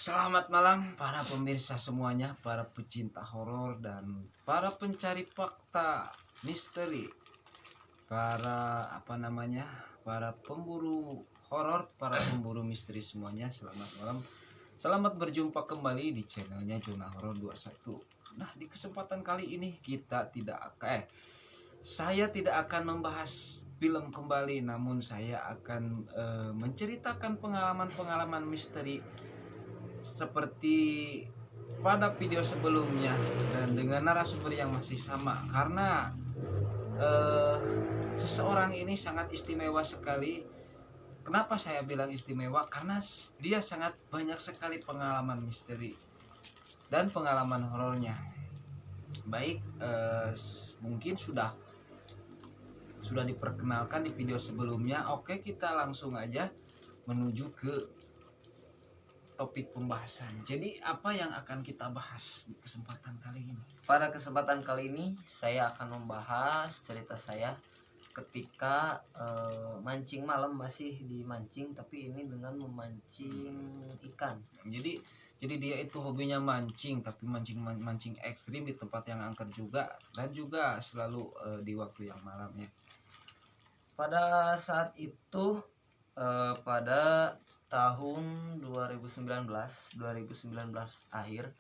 Selamat malam para pemirsa semuanya, para pecinta horor dan para pencari fakta misteri, para pemburu horor, para pemburu misteri semuanya. Selamat malam. Selamat berjumpa kembali di channelnya Zona Horor 21. Nah, di kesempatan kali ini saya tidak akan membahas film kembali, namun saya akan menceritakan pengalaman-pengalaman misteri seperti pada video sebelumnya dan dengan narasumber yang masih sama, karena eh, seseorang ini sangat istimewa sekali. Kenapa saya bilang istimewa? Karena dia sangat banyak sekali pengalaman misteri dan pengalaman horornya. Baik, mungkin sudah diperkenalkan di video sebelumnya. Oke, kita langsung aja menuju ke topik pembahasan. Jadi apa yang akan kita bahas di kesempatan kali ini? Pada kesempatan kali ini saya akan membahas cerita saya ketika mancing malam, masih di mancing tapi ini dengan memancing ikan. Jadi dia itu hobinya mancing, tapi mancing ekstrim di tempat yang angker juga, dan juga selalu di waktu yang malamnya. Pada saat itu pada tahun 2019 akhir,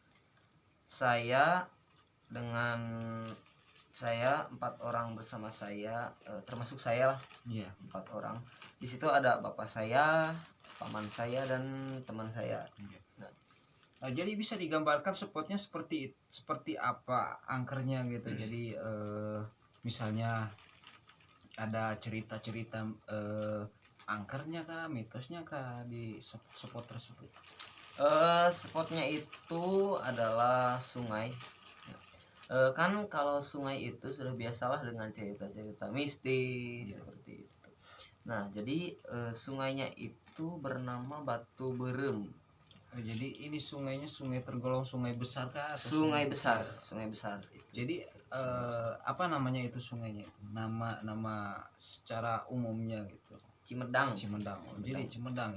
saya 4 orang bersama saya, termasuk saya lah. Iya. 4 orang. Di situ ada bapak saya, paman saya, dan teman saya. Nah, jadi bisa digambarkan spotnya seperti apa angkernya gitu. Jadi misalnya ada cerita-cerita angkernya kah, mitosnya kah di spot tersebut? Spotnya itu adalah sungai. Kan kalau sungai itu sudah biasalah dengan cerita-cerita mistis, seperti itu. Nah, jadi sungainya itu bernama Batu Berem. Jadi ini sungainya tergolong sungai besar kah? Atau Sungai besar itu. Jadi apa namanya itu sungainya? Nama secara umumnya gitu. Cimedang. Jadi Cimedang.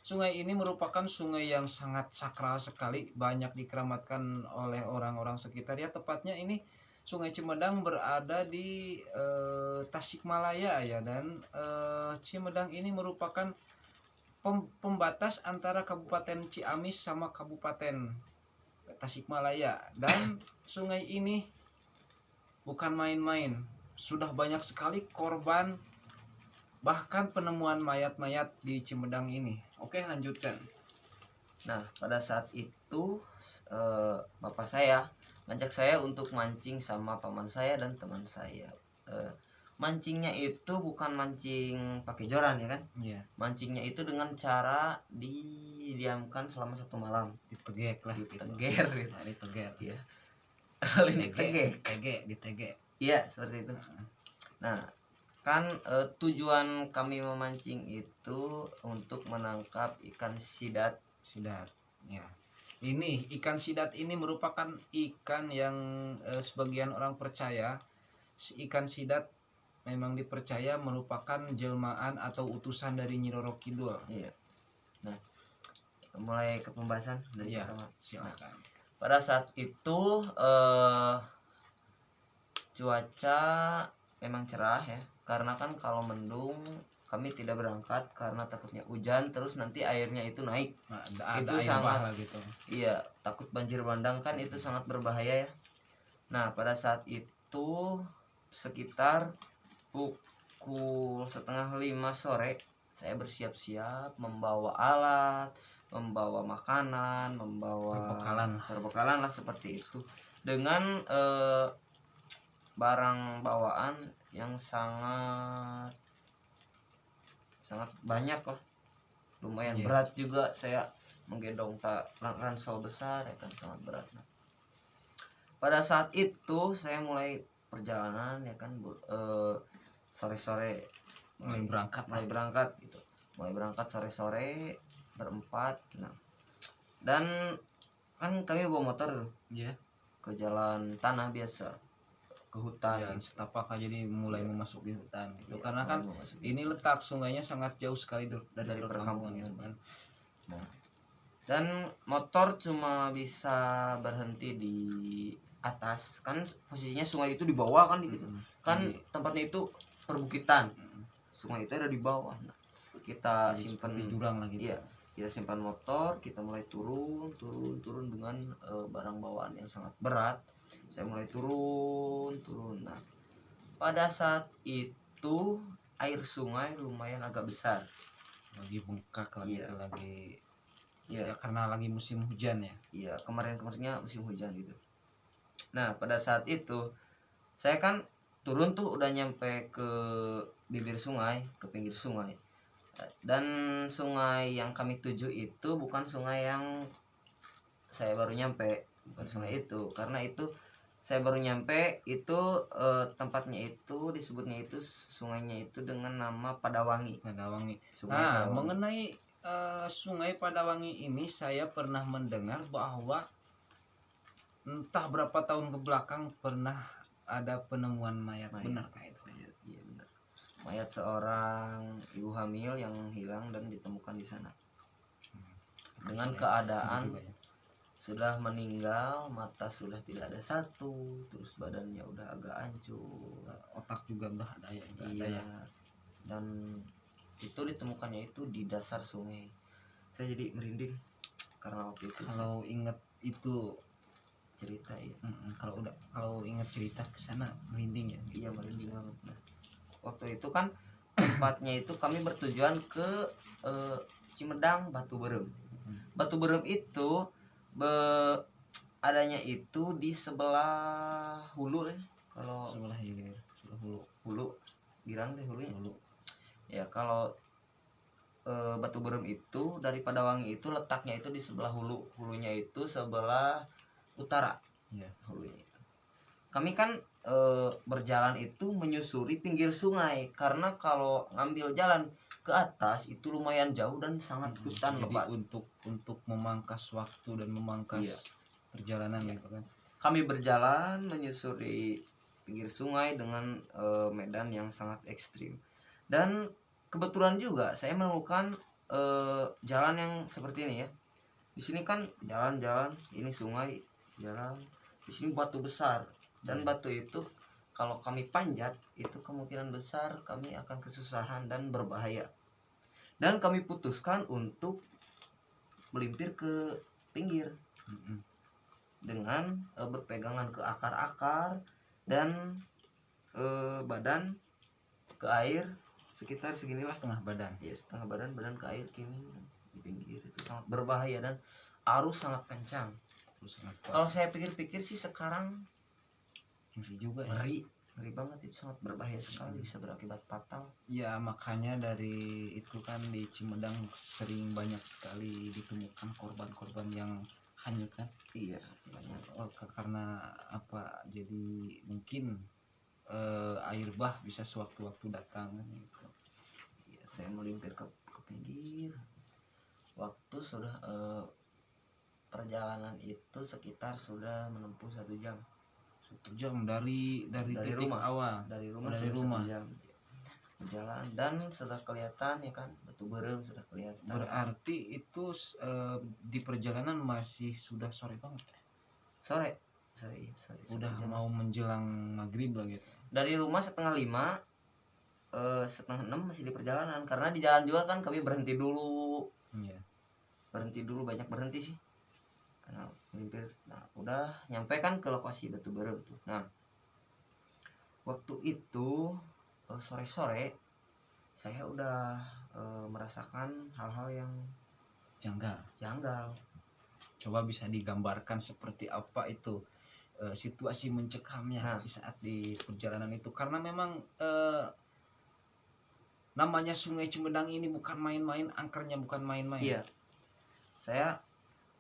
Sungai ini merupakan sungai yang sangat sakral sekali, banyak dikeramatkan oleh orang-orang sekitar. Ya, tepatnya ini Sungai Cimedang berada di Tasikmalaya ya, dan Cimedang ini merupakan pembatas antara Kabupaten Ciamis sama Kabupaten Tasikmalaya. Dan sungai ini bukan main-main, sudah banyak sekali korban, bahkan penemuan mayat-mayat di Cimedang ini. Oke, lanjutkan. Nah, pada saat itu bapak saya ngajak saya untuk mancing sama paman saya dan teman saya. Mancingnya itu bukan mancing pakai joran, ya kan? Iya. Mancingnya itu dengan cara didiamkan selama 1 malam. Ditegek lah. Diteger gitu. Nah, ditegek. Iya. Ditegek. Iya, seperti itu. Nah, kan tujuan kami memancing itu untuk menangkap ikan sidat. Ya, ini ikan sidat ini merupakan ikan yang sebagian orang percaya ikan sidat memang dipercaya merupakan jelmaan atau utusan dari Nyi Roro Kidul. Iya. Nah, mulai ke pembahasan dari pertama. Silakan. Nah, pada saat itu cuaca memang cerah ya, karena kan kalau mendung kami tidak berangkat karena takutnya hujan, terus nanti airnya itu naik. Nah, itu air sangat gitu. Iya, takut banjir bandang kan, itu sangat berbahaya ya. Nah, pada saat itu sekitar pukul 4:30 sore, saya bersiap-siap membawa alat, membawa makanan, membawa perbekalan lah seperti itu, dengan barang bawaan yang sangat banyak lah, lumayan berat juga. Saya menggendong ransel besar ya kan, sangat berat. Nah, pada saat itu saya mulai perjalanan ya kan, sore-sore mulai berangkat sore-sore berempat. Nah, dan kan kami bawa motor ke jalan tanah biasa, ke hutan ya, setapak aja. Jadi mulai memasuki hutan gitu, karena kan ini letak sungainya sangat jauh sekali dari perkampungan. Nah, Dan motor cuma bisa berhenti di atas, kan posisinya sungai itu di bawah kan gitu. Kan Jadi, tempatnya itu perbukitan, mm, sungai itu ada di bawah. Nah, kita jadi simpan, seperti jurang lah gitu. iya, kita simpan motor, kita mulai turun dengan barang bawaan yang sangat berat. Saya mulai turun. Nah, pada saat itu air sungai lumayan agak besar. Lagi bengkak lagi Iya. itu lagi Iya. ya karena lagi musim hujan ya. Iya, kemarinnya musim hujan gitu. Nah, pada saat itu saya kan turun tuh udah nyampe ke bibir sungai, ke pinggir sungai. Dan sungai yang kami tuju itu bukan sungai yang saya baru nyampe, bukan sungai itu. Karena itu saya baru nyampe itu tempatnya itu disebutnya itu sungainya itu dengan nama Padawangi. Padawangi. Sungai Nah, Padawangi. mengenai Sungai Padawangi ini saya pernah mendengar bahwa entah berapa tahun ke belakang pernah ada penemuan mayat. Mayat. Benar kah itu? Iya benar. Mayat seorang ibu hamil yang hilang dan ditemukan di sana. Dengan Ya, keadaan gitu juga ya. sudah meninggal, mata sudah tidak ada satu, terus badannya udah agak hancur. Otak juga udah ada ya, udah ada Iya. ya. Dan itu ditemukannya itu di dasar sungai. Saya jadi merinding karena waktu itu saya Kalau ingat itu, cerita ya. kalau ingat cerita ke sana merinding ya. Iya merinding banget. Nah, waktu itu kan tempatnya itu kami bertujuan ke Cimedang Batu Berem. Batu Berem itu adanya itu di sebelah hulu ya. Kalau Sebelah hilir, sebelah hulu, hulu girang deh hulunya. hulu. Ya kalau Batu Berem itu dari Padawangi itu letaknya itu di sebelah hulu. Hulunya itu sebelah utara. Iya. Hulunya itu. Kami kan berjalan itu menyusuri pinggir sungai karena kalau ngambil jalan ke atas itu lumayan jauh dan sangat hutan Jadi lebat. untuk memangkas waktu dan memangkas Iya. perjalanan Iya. gitu kan. Kami berjalan menyusuri pinggir sungai dengan medan yang sangat ekstrim. Dan kebetulan juga saya menemukan jalan yang seperti ini ya. Di sini kan jalan-jalan, ini sungai, jalan. Di sini batu besar dan batu itu kalau kami panjat itu kemungkinan besar kami akan kesusahan dan berbahaya. Dan kami putuskan untuk melimpir ke pinggir dengan berpegangan ke akar-akar dan badan ke air sekitar seginilah, Setengah badan. ya setengah badan ke air kini di pinggir. Itu sangat berbahaya dan arus sangat kencang. Terus sangat kuat. Kalau saya pikir-pikir sih sekarang Ngeri juga ya. ngeri banget, itu sangat berbahaya sekali, bisa berakibat fatal. Ya makanya dari itu kan di Cimedang sering banyak sekali ditemukan korban-korban yang hanyut kan. Iya banyak. Karena apa? Jadi mungkin air bah bisa sewaktu-waktu datang kan gitu. Ya, saya melimpir ke pinggir. Waktu sudah perjalanan itu sekitar sudah menempuh 1 jam. 1 jam dari titik rumah. awal. Dari rumah Dari sudah rumah. 1 jam berjalan dan sudah kelihatan ya kan Batu Berem sudah kelihatan. Berarti itu di perjalanan masih sudah sore banget. Sore. Udah 1 jam. mau menjelang maghrib lah gitu. Dari rumah 4:30 5:30 masih di perjalanan karena di jalan juga kan kami berhenti dulu. Iya. Banyak berhenti sih karena melimpir. Nah udah nyampe kan ke lokasi Batu Berem tuh. Nah waktu itu sore-sore saya udah merasakan hal-hal yang janggal. Coba bisa digambarkan seperti apa itu situasi mencekamnya Nah. di saat di perjalanan itu, karena memang namanya Sungai Cimedang ini bukan main-main, angkernya bukan main-main. Iya.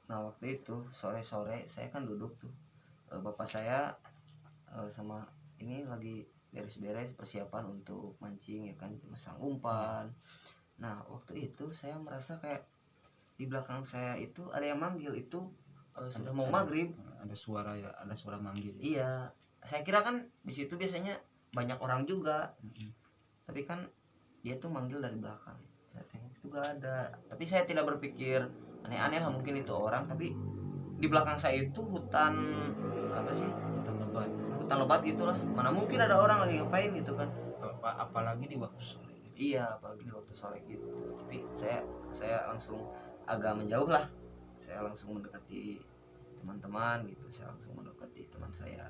Nah waktu itu sore-sore saya kan duduk tuh, bapak saya sama ini lagi beres-beres persiapan untuk mancing ya kan, masang umpan. Nah waktu itu saya merasa kayak di belakang saya itu ada yang manggil, itu sudah mau maghrib. Ada suara ya, ada suara manggil. Iya, saya kira kan di situ biasanya banyak orang juga, tapi kan dia tuh manggil dari belakang. Saya tengok juga ada, tapi saya tidak berpikir aneh-aneh lah, mungkin itu orang, tapi di belakang saya itu hutan apa sih, Hutan lebat. hutan lebat gitulah, mana mungkin ada orang lagi ngapain gitu kan. Apalagi di waktu sore. Iya, apalagi di waktu sore gitu. Tapi saya langsung agak menjauh lah, saya langsung mendekati teman-teman gitu, saya langsung mendekati teman saya.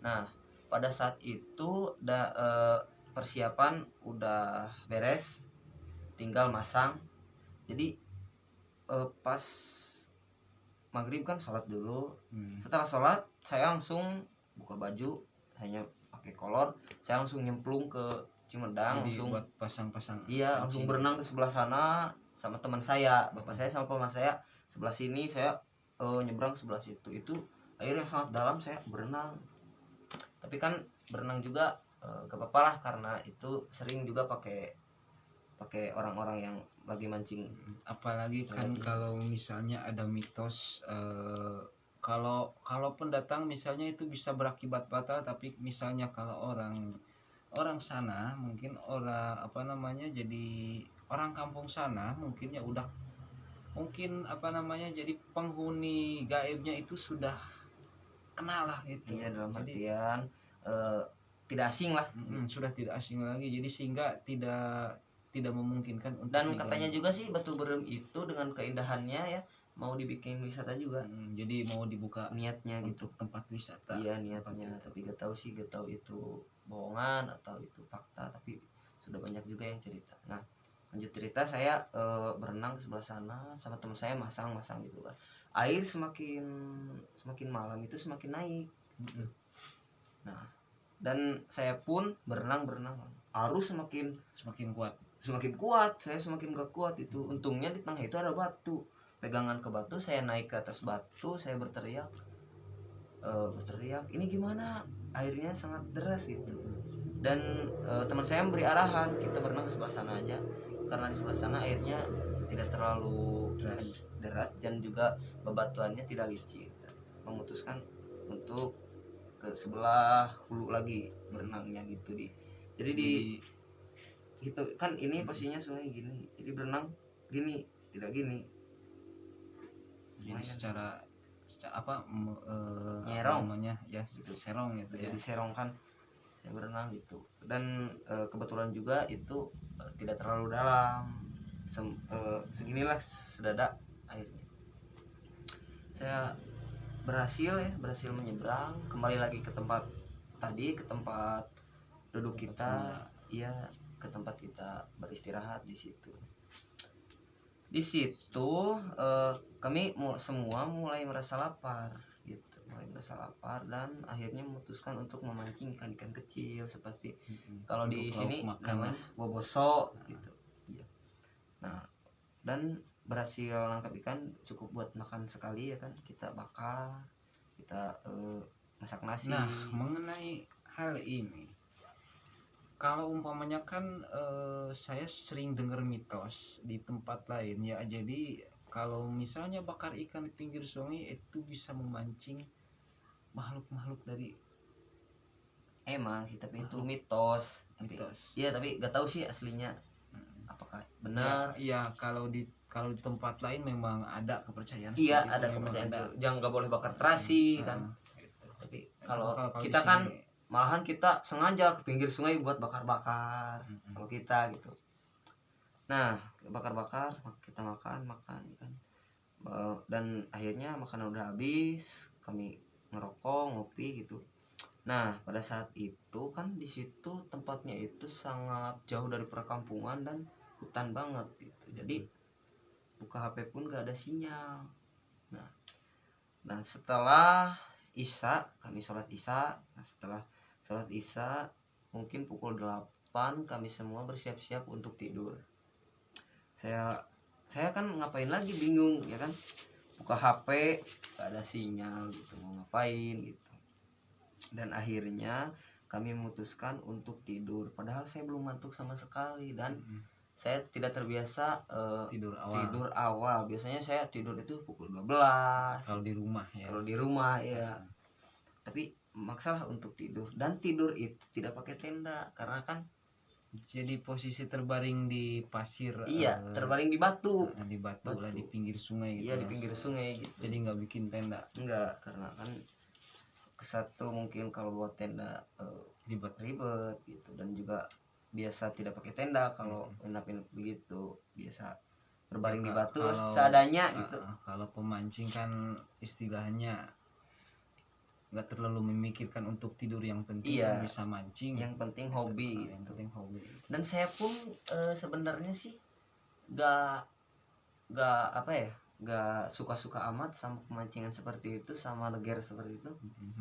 Nah, pada saat itu persiapan udah beres, tinggal masang. Jadi pas maghrib kan sholat dulu. Setelah sholat saya langsung buka baju, hanya pakai kolor, saya langsung nyemplung ke Cimedang. Jadi langsung buat pasang-pasang. iya, langsung berenang ke sebelah sana sama teman saya, bapak saya sama paman saya sebelah sini, saya nyebrang sebelah situ. Itu air yang sangat dalam, saya berenang. Tapi kan berenang juga gak apa-apa lah, karena itu sering juga pakai orang-orang yang lagi mancing. Apalagi kan kalau misalnya ada mitos kalau pendatang misalnya itu bisa berakibat fatal, tapi misalnya kalau orang sana mungkin orang apa namanya, jadi orang kampung sana mungkin ya udah, mungkin apa namanya, jadi penghuni gaibnya itu sudah kenal lah gitu. Iya, dalam Jadi artian tidak asing lah. sudah tidak asing lagi, jadi sehingga tidak memungkinkan untuk Dan diganggu. katanya juga sih Batu Berem itu dengan keindahannya ya mau dibikin wisata juga. Jadi mau dibuka Niatnya gitu. untuk tempat wisata. Iya, niatnya, tapi gak tahu itu bohongan atau itu fakta, tapi sudah banyak juga yang cerita. Nah, lanjut cerita, saya berenang ke sebelah sana sama teman saya, masang gitu kan. Air semakin malam itu semakin naik. Nah, dan saya pun berenang, arus semakin kuat, saya semakin gak kuat itu. Untungnya di tengah itu ada batu, pegangan ke batu, saya naik ke atas batu, saya berteriak, ini gimana, airnya sangat deras gitu. Dan teman saya memberi arahan, kita berenang ke sebelah sana aja, karena di sebelah sana airnya tidak terlalu deras dan juga bebatuannya tidak licin. Memutuskan untuk ke sebelah hulu lagi berenangnya gitu. Jadi di gitu kan, ini posisinya sungai gini, jadi berenang gini, tidak gini. Jadi secara apa nyerong namanya ya, serong gitu ya. Jadi serong kan, saya berenang gitu. Dan kebetulan juga itu tidak terlalu dalam, seginilah, sedada airnya. Saya berhasil menyeberang kembali lagi ke tempat tadi, ke tempat duduk kita. Iya, ke tempat kita beristirahat di situ. Di situ kami semua mulai merasa lapar gitu, dan akhirnya memutuskan untuk memancing ikan-ikan kecil seperti kalau di sini namanya boboso gitu. Iya. Nah, dan berhasil nangkap ikan cukup buat makan sekali ya kan, kita bakar, kita masak nasi. Nah, mengenai hal ini, kalau umpamanya kan saya sering dengar mitos di tempat lain ya, jadi kalau misalnya bakar ikan di pinggir sungai itu bisa memancing makhluk-makhluk dari emang sih, tapi itu mitos. Iya, tapi gak tahu sih aslinya apakah benar. Ya, kalau di tempat lain memang ada kepercayaan. Iya, ada kepercayaan. Jangan, nggak boleh bakar terasi kan. Gitu. Tapi kalau kita kan malahan kita sengaja ke pinggir sungai buat bakar-bakar. Kalau kita gitu. Nah, bakar-bakar, kita makan kan. Dan akhirnya makanan udah habis, kami ngerokok, ngopi gitu. Nah, pada saat itu kan di situ tempatnya itu sangat jauh dari perkampungan dan hutan banget gitu. Jadi buka HP pun gak ada sinyal. Nah, setelah Isya, kami sholat Isya. Nah, setelah sholat Isya mungkin pukul 8 kami semua bersiap-siap untuk tidur. Saya kan ngapain lagi, bingung ya kan, buka HP gak ada sinyal gitu, mau ngapain gitu. Dan akhirnya kami memutuskan untuk tidur, padahal saya belum ngantuk sama sekali. Dan saya tidak terbiasa tidur awal. Biasanya saya tidur itu pukul 12 kalau di rumah ya. Tapi maksalah untuk tidur, dan tidur itu tidak pakai tenda karena kan Jadi posisi terbaring di pasir, Iya, terbaring di batu. di batu lah, di pinggir sungai gitu. Iya, di pinggir sungai gitu. Jadi nggak bikin tenda. Enggak, karena kan kesatu mungkin kalau buat tenda ribet gitu, dan juga biasa tidak pakai tenda kalau nginap-nginap begitu, biasa berbaring di batu lah, seadanya gitu. Kalau pemancing kan istilahnya nggak terlalu memikirkan untuk tidur, yang penting Iya, bisa mancing, yang penting hobi yang gitu. penting hobi. Dan saya pun sebenarnya sih gak apa ya, gak suka-suka amat sama pemancingan seperti itu, sama leger seperti itu.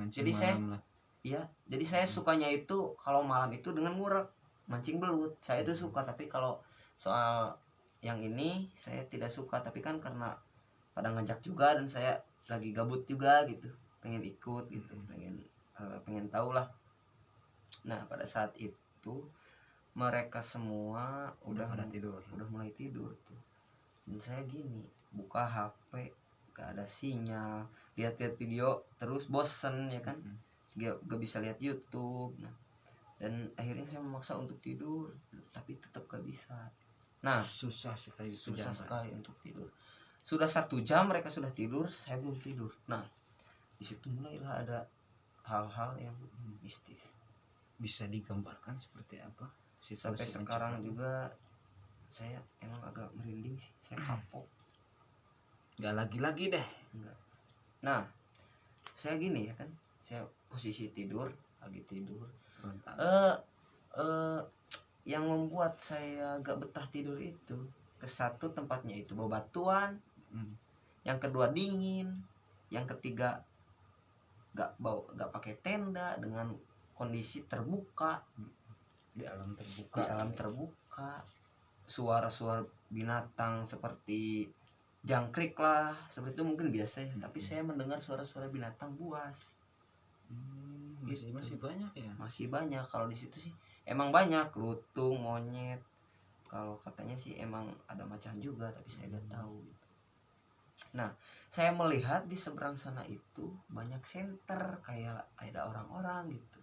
Mancing Jadi saya malam lah. iya, jadi saya sukanya itu kalau malam itu dengan ngurek, mancing belut. Saya itu suka, tapi kalau soal yang ini saya tidak suka. Tapi kan karena pada ngajak juga dan saya lagi gabut juga gitu, pengen ikut gitu, pengen tahu lah. Nah, pada saat itu mereka semua udah mulai tidur tuh. Dan saya gini, buka HP gak ada sinyal, lihat-lihat video terus bosen ya kan, gak bisa lihat YouTube. Nah, dan akhirnya saya memaksa untuk tidur, tapi tetap gak bisa. Nah, susah sekali untuk tidur. Sudah 1 jam mereka sudah tidur, saya belum tidur. Nah, di situ mulailah ada hal-hal yang mistis. Bisa digambarkan seperti apa? Sampai sekarang juga saya emang agak merinding sih, saya kapok. Gak lagi-lagi deh. Enggak. Nah, saya gini ya kan, saya posisi tidur, lagi tidur. Yang membuat saya gak betah tidur itu, kesatu tempatnya itu bebatuan, yang kedua dingin, yang ketiga gak pakai tenda, dengan kondisi terbuka, di alam terbuka, suara-suara binatang seperti jangkrik lah, seperti itu mungkin biasa ya. Tapi saya mendengar suara-suara binatang buas. Masih banyak ya? Masih banyak. Kalau di situ sih emang banyak, lutung, monyet. Kalau katanya sih emang ada macan juga, tapi saya nggak tahu. Nah, saya melihat di seberang sana itu banyak senter, kayak ada orang-orang gitu.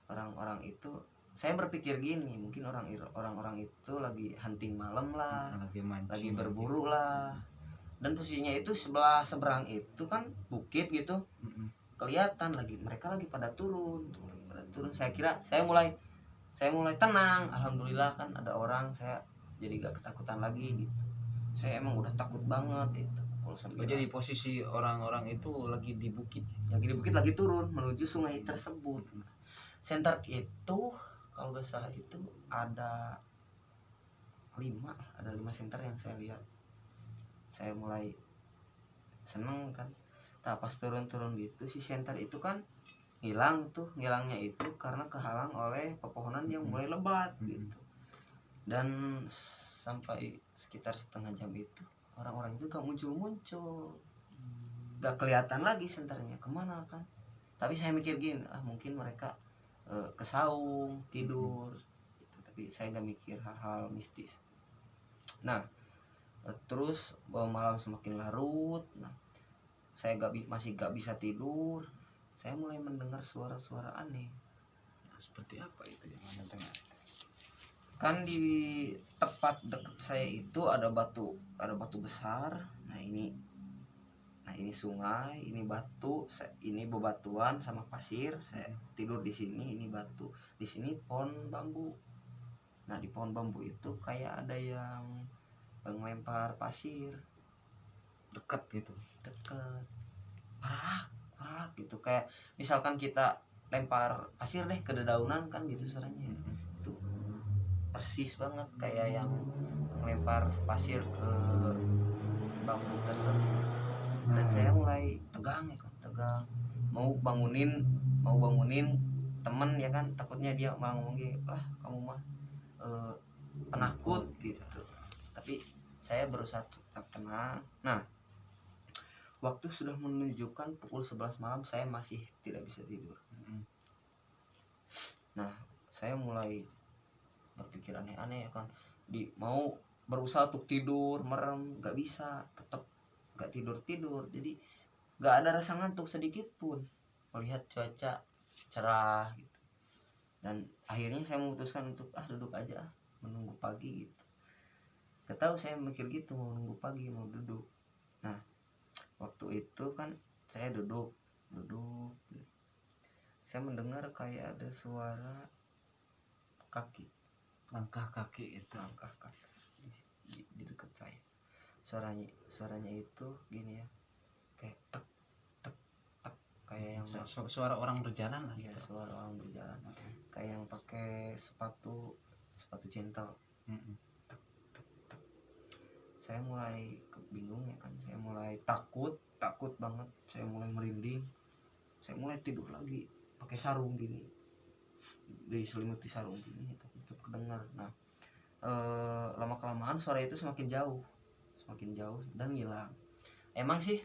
Orang-orang itu, saya berpikir gini, mungkin orang-orang itu lagi hunting malam lah, lagi mancing, lagi berburu lah. Dan posisinya itu seberang itu kan bukit gitu, kelihatan mereka lagi pada turun. Saya kira saya mulai tenang, alhamdulillah kan ada orang, saya jadi gak ketakutan lagi gitu. Saya emang udah takut banget itu. Jadi posisi orang-orang itu lagi di bukit, lagi turun menuju sungai tersebut. Center itu kalau gak salah itu ada 5 center yang saya lihat. Saya mulai seneng kan. Nah, pas turun gitu, si center itu kan ngilangnya itu karena kehalang oleh pepohonan yang mulai lebat gitu. Dan sampai sekitar setengah jam itu orang-orang itu gak muncul, gak kelihatan lagi senternya kemana kan. Tapi saya mikir gini, mungkin mereka ke saung tidur gitu. Tapi saya gak mikir hal-hal mistis. Nah, terus malam semakin larut. Nah, saya masih gak bisa tidur. Saya mulai mendengar suara-suara aneh. Nah, seperti apa itu yang Anda dengar? Kan di tepat dekat saya itu ada batu besar. Nah ini sungai, ini batu, ini bebatuan sama pasir. Saya tidur di sini, ini batu, di sini pohon bambu. Nah, di pohon bambu itu kayak ada yang ngelempar pasir dekat parah gitu, kayak misalkan kita lempar pasir deh ke dedaunan kan gitu suaranya. Itu persis banget kayak yang ngelempar pasir ke bambu tersebut. Dan saya mulai tegang mau bangunin temen ya kan, takutnya dia malah ngomong gitu, lah kamu mah penakut gitu. Tapi saya berusaha tetap tenang. Nah, waktu sudah menunjukkan pukul 11 malam, saya masih tidak bisa tidur. Nah, saya mulai berpikir aneh-aneh ya kan, mau berusaha untuk tidur merem, gak bisa, tetap gak tidur. Jadi gak ada rasa ngantuk sedikit pun melihat cuaca cerah gitu. Dan akhirnya saya memutuskan untuk duduk aja, menunggu pagi gitu. Gak tahu saya mikir gitu, mau nunggu pagi mau duduk. Nah waktu itu kan saya duduk, saya mendengar kayak ada suara kaki, Langkah kaki itu. langkah kaki di dekat saya. Suaranya itu gini ya, kayak tek tek tek, kayak yang Suara orang berjalan lah ya, gitu. suara orang berjalan, kayak yang pakai sepatu gentle. Mm-mm. Saya mulai bingung ya kan, saya mulai takut banget, saya mulai merinding, saya mulai tidur lagi pakai sarung gini, diselimuti sarung gini, tapi tetap kedengar. Nah lama kelamaan suara itu semakin jauh dan hilang. Emang sih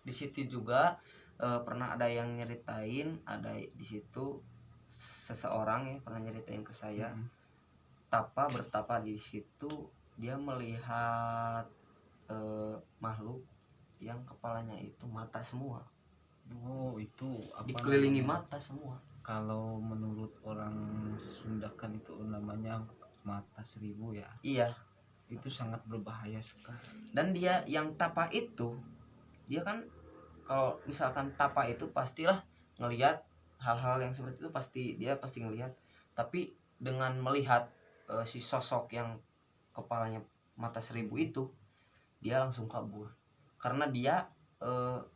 di situ juga pernah ada yang nyeritain, ada di situ seseorang ya pernah nyeritain ke saya, bertapa di situ, dia melihat makhluk yang kepalanya itu mata semua, Oh itu apa dikelilingi namanya? mata semua. Kalau menurut orang Sunda kan itu namanya mata seribu ya. Iya, Itu sangat berbahaya sekali. dan dia yang tapa itu, dia kan kalau misalkan tapa itu pastilah ngelihat hal-hal yang seperti itu, dia pasti ngelihat. Tapi dengan melihat si sosok yang kepalanya mata seribu itu, dia langsung kabur. Karena dia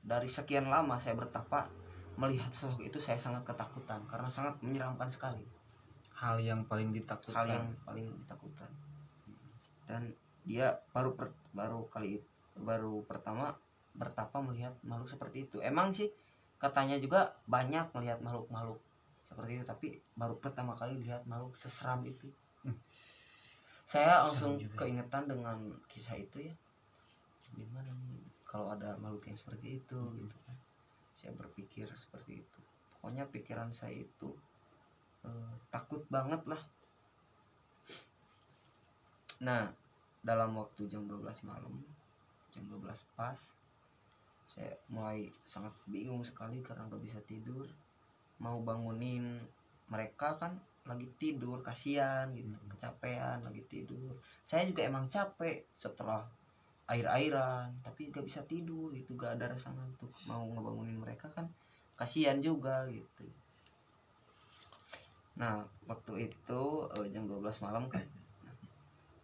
dari sekian lama saya bertapa melihat sosok itu, saya sangat ketakutan karena sangat menyeramkan sekali. Hal yang paling ditakutkan. Dan dia baru pertama bertapa melihat makhluk seperti itu. Emang sih katanya juga banyak melihat makhluk seperti itu, tapi baru pertama kali lihat makhluk seseram itu. Saya langsung keingetan dengan kisah itu ya, gimana nih kalau ada makhluk yang seperti itu gitu kan. Saya berpikir seperti itu, pokoknya pikiran saya itu takut banget lah. Nah dalam waktu jam 12 malam, jam 12 pas, saya mulai sangat bingung sekali karena gak bisa tidur. Mau bangunin mereka kan lagi tidur, kasihan gitu, kecapean lagi tidur. Saya juga emang capek setelah air-airan, tapi gak bisa tidur gitu, gak ada rasa ngantuk. Mau ngebangunin mereka kan kasihan juga gitu. Nah waktu itu jam 12 malam kan,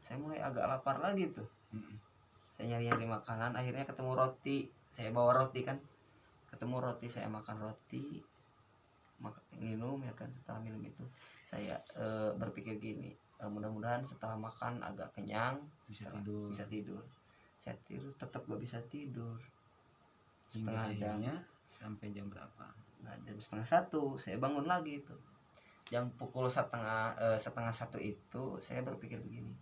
saya mulai agak lapar lagi tuh. Saya nyari makanan, akhirnya ketemu roti. Saya bawa roti kan, ketemu roti, saya makan roti, minum ya kan. Setelah minum itu saya berpikir gini, mudah-mudahan setelah makan agak kenyang, bisa tidur. Saya tidur, tetap gak bisa tidur. Setengah jamnya sampai jam berapa? Nah, jam 12:30 saya bangun lagi itu. Jam pukul setengah satu itu saya berpikir begini,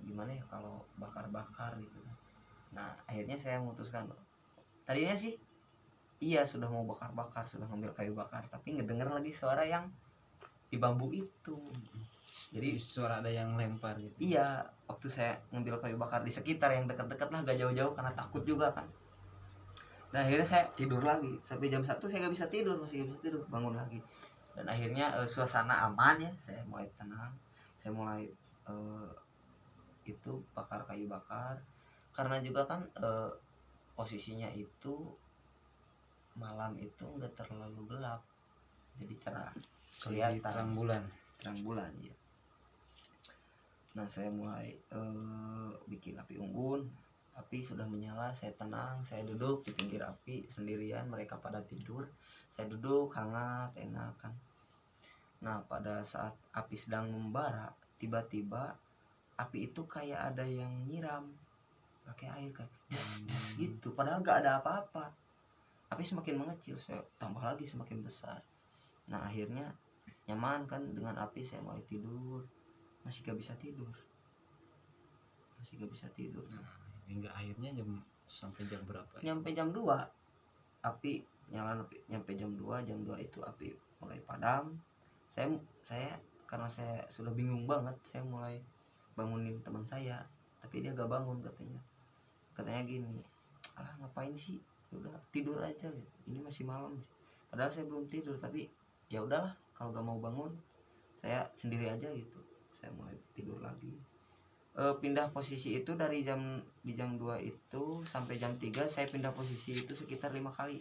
gimana ya kalau bakar-bakar gitu. Nah akhirnya saya memutuskan, tadinya sih iya sudah mau bakar-bakar, sudah ngambil kayu bakar, tapi ngedenger lagi suara yang di bambu itu. Jadi suara ada yang lempar gitu. Iya, waktu saya ngambil kayu bakar di sekitar yang dekat-dekat lah, gak jauh-jauh karena takut juga kan. Nah akhirnya saya tidur lagi sampai jam 1 saya gak bisa tidur, masih gak bisa tidur, bangun lagi. Dan akhirnya suasana aman ya, saya mulai tenang, saya mulai itu bakar kayu bakar. Karena juga kan posisinya itu malam itu nggak terlalu gelap, jadi cerah, kelihatan terang bulan ya. Nah saya mulai bikin api unggun, api sudah menyala, saya tenang, saya duduk di pinggir api sendirian, mereka pada tidur, saya duduk hangat enak kan. Nah pada saat api sedang membara, tiba-tiba api itu kayak ada yang nyiram pakai air kan, des gitu, padahal gak ada apa-apa. Api semakin mengecil, saya tambah lagi semakin besar. Nah akhirnya nyaman kan dengan api, saya mulai tidur, masih gak bisa tidur. Nah, hingga akhirnya sampai jam berapa ya? Nyampe jam 2 api nyala, nyampe jam 2 itu api mulai padam. Saya karena saya sudah bingung banget, saya mulai bangunin teman saya, tapi dia gak bangun. Katanya gini, ngapain sih, udah tidur aja gitu, ini masih malam. Padahal saya belum tidur, tapi ya udahlah kalau gak mau bangun saya sendiri aja gitu, saya mulai tidur lagi. Pindah posisi itu dari jam 2 itu sampai jam 3 saya pindah posisi itu sekitar 5 kali,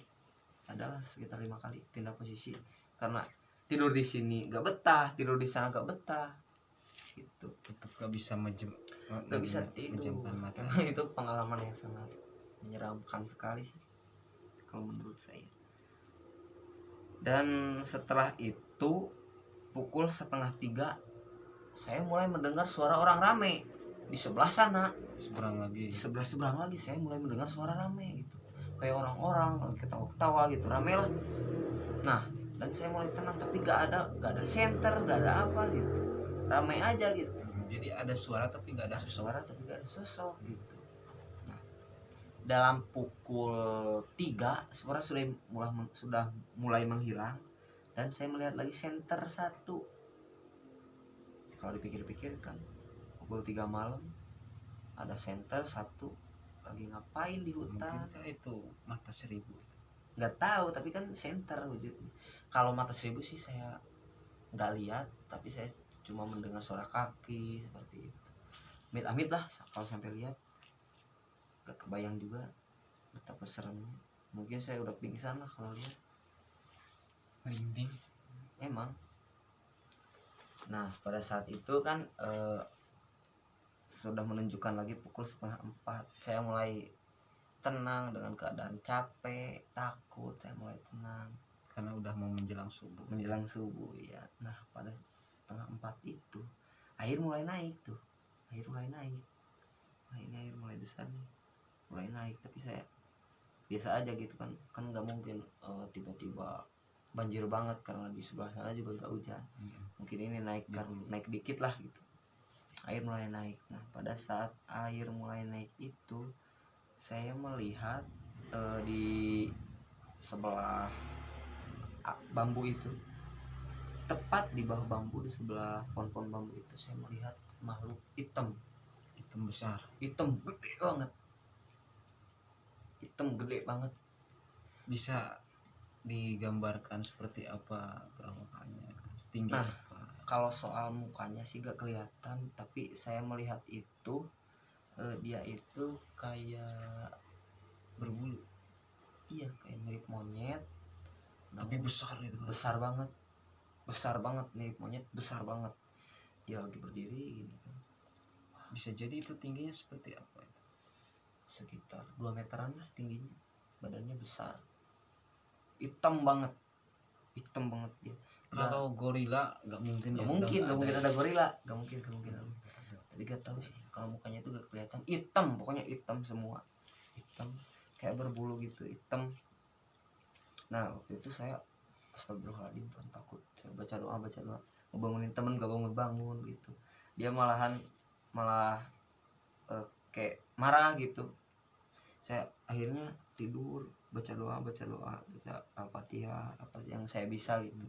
adalah sekitar 5 kali pindah posisi, karena tidur di sini gak betah, tidur di sana gak betah gitu, Tetap gak bisa gak bisa tidur. menjamkan mata. Itu pengalaman yang sangat menyeramkan sekali sih kalau menurut saya. Dan setelah itu pukul 2:30 saya mulai mendengar suara orang rame di sebelah sana, Seberang lagi. di sebelah seberang lagi saya mulai mendengar suara rame gitu, kayak orang-orang lagi ketawa-ketawa gitu, rame lah. Nah, dan saya mulai tenang, tapi gak ada center, gak ada apa gitu, rame aja gitu. Jadi ada suara tapi nggak ada Ada sosok. suara tapi gak ada sosok gitu. Nah, dalam pukul 3 suara sudah mulai menghilang, dan saya melihat lagi center satu. Kalau dipikir-pikir kan pukul 3 malam ada center satu lagi ngapain di hutan, Mungkinkah itu mata seribu? nggak tahu, tapi kan center wujudnya. Kalau mata seribu sih saya nggak lihat, tapi saya cuma mendengar suara kaki seperti itu. Amit-amit lah kalau sampai lihat, gak kebayang juga betapa seremnya. Mungkin saya udah pingsan lah kalau lihat, Merinding. emang. Nah, pada saat itu kan sudah menunjukkan lagi pukul 3:30, saya mulai tenang dengan keadaan capek, takut, saya mulai tenang Karena udah mau menjelang subuh. menjelang subuh ya. Nah, pada 3:30 itu air mulai naik tuh, air mulai naik. Nah, ini air mulai besar nih, mulai naik, tapi saya biasa aja gitu kan nggak mungkin tiba-tiba banjir banget, karena di sebelah sana juga nggak hujan. Mungkin ini naik kan, naik dikit lah gitu, air mulai naik. Nah, pada saat air mulai naik itu saya melihat di sebelah bambu itu, tepat di bawah bambu, di sebelah pohon-pohon bambu itu saya melihat makhluk hitam, Hitam besar. hitam gede banget, hitam gede banget. Bisa digambarkan seperti apa perawakannya? Setinggi Nah, apa? kalau soal mukanya sih gak kelihatan, tapi saya melihat itu dia itu kayak Berbulu. iya kayak mirip monyet. Tapi besar itu. Besar banget mirip monyet, besar banget. Dia lagi berdiri gini kan, Bisa jadi itu tingginya seperti apa? sekitar 2 meteran lah tingginya, badannya besar, hitam banget dia. Kalau gorila nggak mungkin ya. Nggak mungkin ada gorila, nggak mungkin. Tapi gak tahu sih, kalau mukanya itu gak kelihatan, hitam, pokoknya hitam semua, hitam kayak berbulu gitu, hitam. Nah, waktu itu saya astagfirullahaladzim, kan takut, saya baca doa, ngebangunin temen gak bangun gitu. Dia malah kayak marah gitu. Saya akhirnya tidur, baca doa, baca Al-Fatihah, apa yang saya bisa gitu.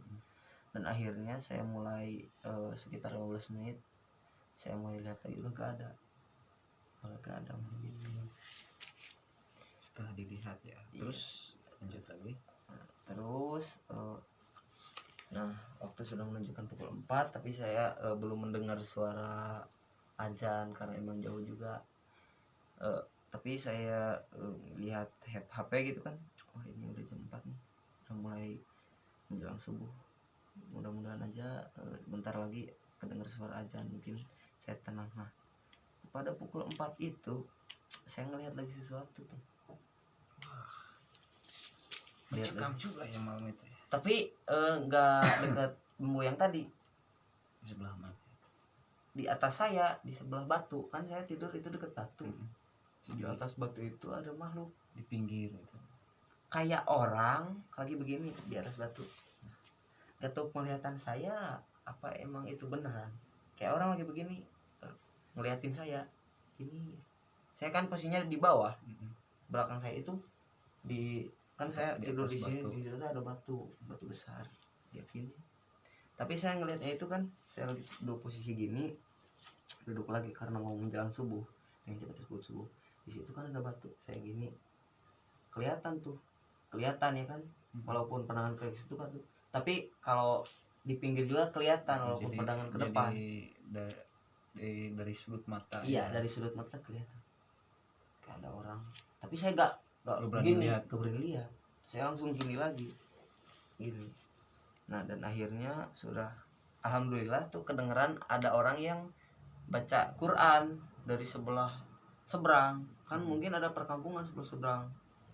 Dan akhirnya saya mulai sekitar 15 menit saya mulai lihat lagi, udah gak ada gitu. Setelah dilihat ya. Terus lanjut lagi. Terus nah, waktu sudah menunjukkan pukul 4, tapi saya belum mendengar suara azan karena emang jauh juga. Tapi saya lihat HP gitu kan, oh ini udah jam 4 nih, udah mulai menjelang subuh, mudah-mudahan aja bentar lagi kedengar suara azan, mungkin saya tenang. Nah, pada pukul 4 itu saya ngelihat lagi sesuatu tuh. Mencekam juga ya malam itu ya. Tapi nggak dekat bambu yang tadi, Di sebelah mana? di atas saya, di sebelah batu kan, saya tidur itu dekat batu. Di Di atas batu itu ada makhluk di pinggir itu. kayak orang lagi begini di atas batu. Gak tahu penglihatan saya apa emang itu beneran, kayak orang lagi begini ngeliatin saya. Ini saya kan posisinya di bawah, belakang saya itu kan saya Di tidur atas di sini, batu. di situ ada batu besar kayak gini. Tapi saya ngelihatnya itu kan, saya lagi duduk posisi gini, duduk lagi karena mau menjelang subuh, yang cepat subuh. Di situ kan ada batu, saya gini, kelihatan ya kan, walaupun pandangan ke situ kan tuh. Tapi kalau di pinggir juga kelihatan walaupun Jadi- pedangan ke jadi depan. dari sudut mata Iya, ya. dari sudut mata kelihatan kayak ada orang, tapi saya gak Gak berani gini, lihat. gak berani lihat, saya langsung gini lagi gitu. Nah dan akhirnya sudah alhamdulillah tuh kedengeran ada orang yang baca Quran dari sebelah seberang kan, mungkin ada perkampungan sebelah seberang,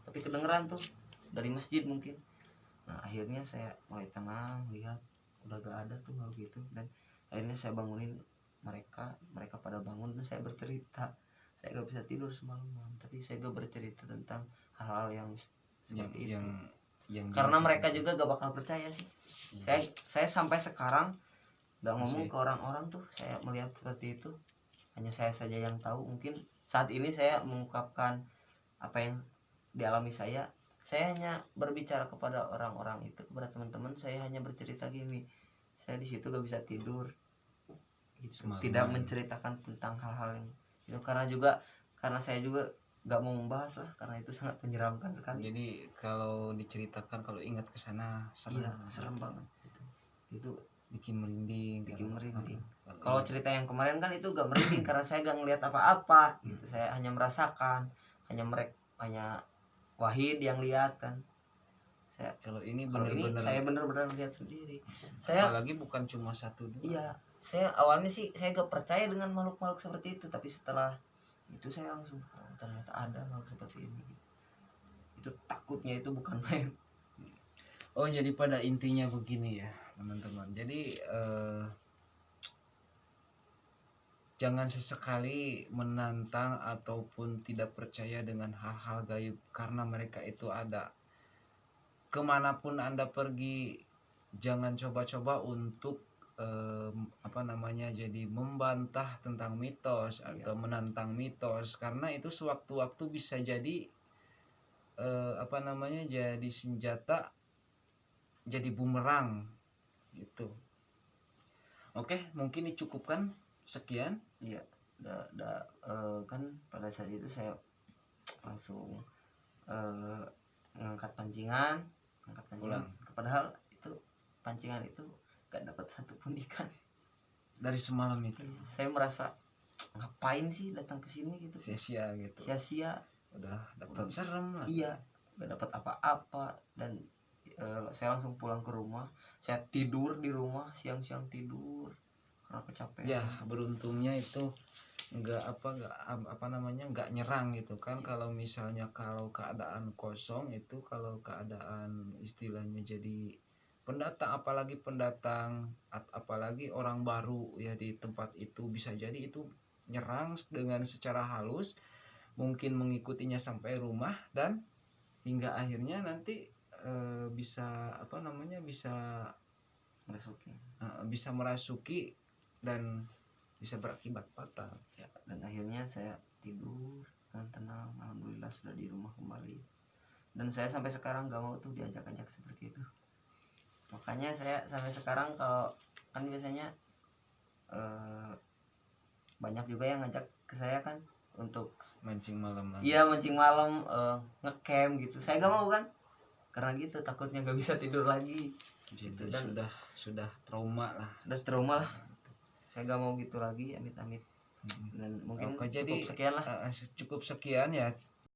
tapi kedengeran tuh dari masjid mungkin. Nah akhirnya saya mulai tenang, lihat udah gak ada tuh hal gitu, dan akhirnya saya bangunin mereka pada bangun, dan saya bercerita saya gak bisa tidur semalaman, tapi saya gak bercerita tentang hal-hal yang seperti itu yang karena mereka juga gak bakal percaya sih. Saya sampai sekarang gak ngomong Masih. ke orang-orang tuh saya melihat seperti itu, hanya saya saja yang tahu. Mungkin saat ini saya mengungkapkan apa yang dialami saya hanya berbicara kepada orang-orang itu, kepada teman-teman saya hanya bercerita gini, saya di situ gak bisa tidur gitu. Semalaman. Tidak menceritakan tentang hal-hal yang itu, karena saya juga gak mau membahas lah, karena itu sangat menyeramkan sekali. Jadi kalau diceritakan, kalau ingat ke sana Iya, serem banget itu bikin merinding. bikin merinding. Kalau Kalau cerita yang kemarin kan itu gak merinding karena saya gak ngelihat apa-apa gitu, saya hanya merasakan, hanya Wahid yang lihat kan. kalau ini Kalau ini benar-benar, saya benar-benar lihat sendiri. Saya apalagi bukan cuma satu dua. iya, saya awalnya sih saya gak percaya dengan makhluk-makhluk seperti itu, tapi setelah itu saya langsung ternyata ada makhluk seperti ini. Itu takutnya itu bukan main. Oh, jadi pada intinya begini ya teman-teman, jadi jangan sesekali menantang ataupun tidak percaya dengan hal-hal gaib, karena mereka itu ada. Kemanapun Anda pergi, jangan coba-coba untuk jadi membantah tentang mitos atau menantang mitos, karena itu sewaktu-waktu bisa jadi jadi senjata, jadi bumerang gitu. Oke, mungkin dicukupkan sekian. Iya, kan pada saat itu saya langsung ngangkat pancingan. Pulang. Padahal itu pancingan itu gak dapat satupun ikan. Dari semalam itu Saya merasa ngapain sih datang ke sini gitu, sia-sia gitu. sia-sia. Udah dapat serem lah. Iya, gak dapat apa-apa, dan saya langsung pulang ke rumah. Saya tidur di rumah, siang-siang tidur karena kecapean. Ya, beruntungnya itu nggak nyerang gitu kan. Kalau misalnya kalau keadaan kosong itu, kalau keadaan istilahnya jadi pendatang, apalagi orang baru ya di tempat itu, bisa jadi itu nyerang dengan secara halus, mungkin mengikutinya sampai rumah, dan hingga akhirnya nanti bisa merasuki dan bisa berakibat fatal Ya, dan akhirnya saya tidur dengan tenang, alhamdulillah sudah di rumah kembali. Dan saya sampai sekarang gak mau tuh diajak-ajak seperti itu. Makanya saya sampai sekarang, kalau kan biasanya banyak juga yang ngajak ke saya kan untuk mancing malam lagi. iya mancing malam, ngecamp gitu. Saya gak mau kan, karena gitu takutnya gak bisa tidur lagi Jadi dan sudah trauma lah. udah trauma lah. Saya gak mau gitu lagi, amit-amit. Dan mungkin Oke, jadi cukup sekian lah. cukup sekian ya